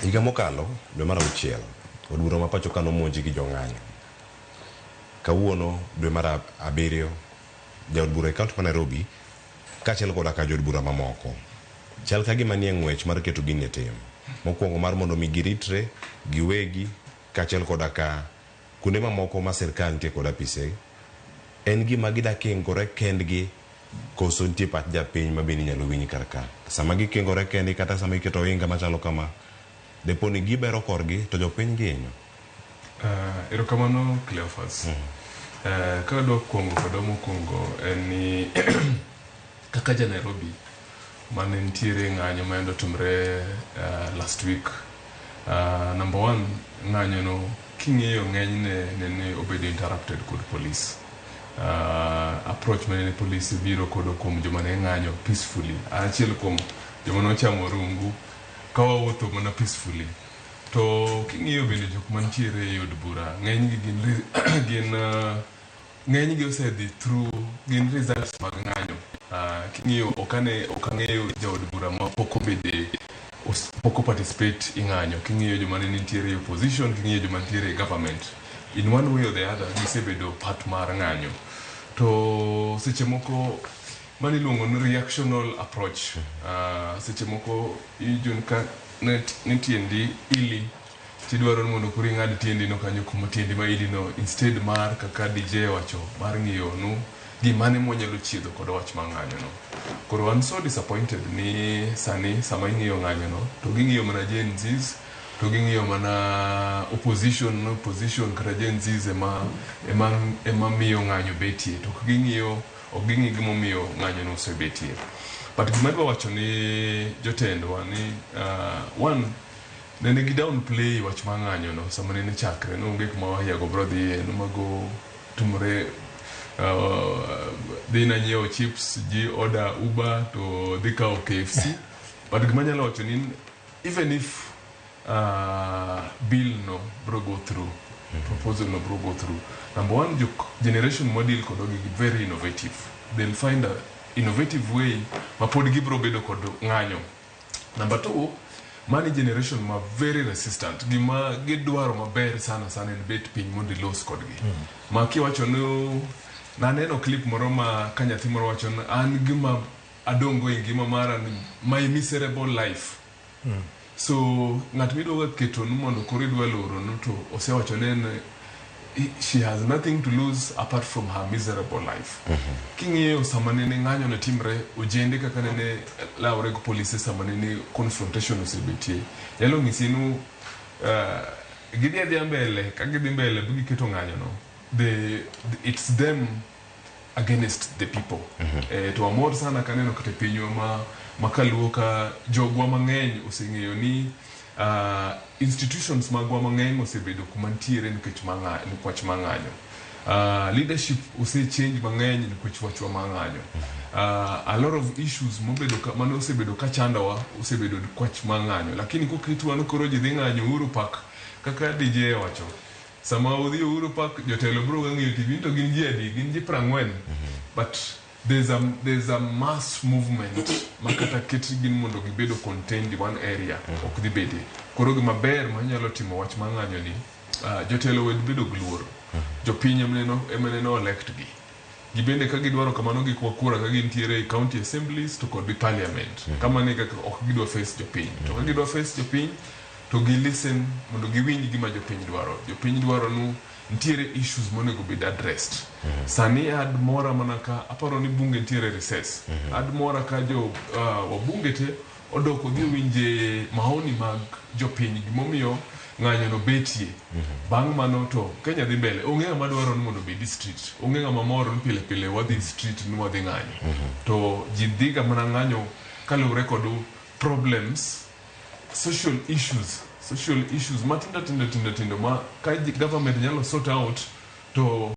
Higa mokalo dwe mar 6 od bura ma pacho kano monji gi jong'anyo. Kawuono dwe mar 7 jaod bura e kaunti ma Nairobi kaachiel koda ka jood bura mamoko chal ka gima nie ng'wech mar keto gini e tim. Mokwongo mar mondo mi giritre giwegi kaachiel koda ka kuonde mamoko ma sirkal nitie kod apise. En gima gidakingore kendgi koso nitie pach japiny ma bende nyalo winyi kar ka. Sama gikingore kendgi kata sama giketo ohinga machalo kama, depo ni gibero korgi to jopiny ginyo. Erokamano Cleophas. Ka dwa kwongo kod mokwongo en ni kaka ja Nairobi mane nitiere ng'anyo ma endo timre last week. Number one, ng'anyo no king'eyo ng'enyne ne obedo interrupted kod police. Approach mane police biro kodo kuom joma ne ng'anyo peacefully. Achiel kuom joma nochamo rungu ka wawuotho mana peacefully. To king'iyo bende jok mantiere e od bura ng'enygi ng'enygi osedhi through gin results mag ng'anyo. King'iyo okang'eyo jaod bura ma poko participate i ng'anyo. King'iyo joma ne nitiere e opposition, king'iyo joma nitiere e government, in one way or the other gisebedo part mar ng'anyo. To seche moko mani luongo ni reactional approach. Seche moko ijun ka ne tiendi ili tidwaro mondo kuri ng'ad tiendi no kanyo kuma tiendi ma ili no, instead mar kaka DJ wacho mar ng'iyo no gimane monyalo chiedho kod wach ma ng'anyo no. Koro I'm so disappointed ni sani sama ing'iyo ng'anyo no to ging'iyo mana Gen Zs, to ging'iyo mana opposition kata Gen Zs ema miyo ng'anyo betie, to ok ging'i gimomiyo ng'anyo no osebetie. But gima dwa wacho ni jotendwa ni one, nene gi downplay wach ma ng'anyo no sama nene chakre, no onge kuma wahiago bro dhiye, nomago tumre dhi na nyiewo chips, ji order Uber to dhi kao KFC. But gima nyalo wacho ni even if bill no bro go through, proposal no bro go through, number one, generation model kodogi very innovative. They'll find a innovative way ma pod gibro bedo kod ng'anyo. Number two, money generation ma very resistant, gima gidwaro maber sana en bet piny mondo ilos kodgi. Ma kiwacho no, naneno clip moro ma ka nyathi moro wacho an gima adongo e ngima mara ni my miserable life. So ng'at midwa keto no mondo koro idwa loro no to osewacho ne she has nothing to lose apart from her miserable life. King'iyo sama nene ng'anyo ne timre, ojende kaka nene laure go police sama nene confrontation osebetie, yalo ng'isi nu gidhi mbele, ka gidhi mbele bugi keto ng'anyo no, it's them against the people. To amor sana kaneno kate pinywa makaluo ka jogwa mang'eny oseng'eyo ni institutions magwa mang'eny osebedo kuma ntiere nikech wach mang'anyo. Leadership change mang'eny nikech wach mang'anyo. A lot of issues mane osebedo ka chandowa osebedo wach mang'anyo. Lakini kokitwa no koro ji dhi ng'anyo Uhuru Park kaka DJ wacho. Sama udhi Uhuru Park jotelo bro ng'iyo TV to gin ji adi, gin ji 40. But there's a mass movement makata keti gin mondo gibedo contained in one area ok dhi bede. Koro gima ber ma nyalo timo wach mang'anyo ni jotelo wed bedo gluor. Jopiny emaneno elect gi. Gibende ka gidwaro kamano gi kwa kura ka gintiere county assemblies to kod parliament. Kama ne kaka ok gidwa face jopiny. To ka gidwa face jopiny to gi listen mondo giwinj gima jopiny dwaro. Jopiny dwaro no ntiere issues monego bed addressed. Sani ad mora manaka aparo ni bunge ntiere recess. Ad mora ka jo wabunge te odoko dhi winje maoni mag jopiny gimomiyo ng'anyo no betie. Bang' mano to Kenya dhi mbele. Onge ng'ama dwaro ni mondo bedi street. Onge ng'ama moro ni pile wadhi street ni wadhi ng'anyo. To ji dhiga mana ng'anyo kaluwre kod problems, social issues matindo ma ka government nyalo sort out to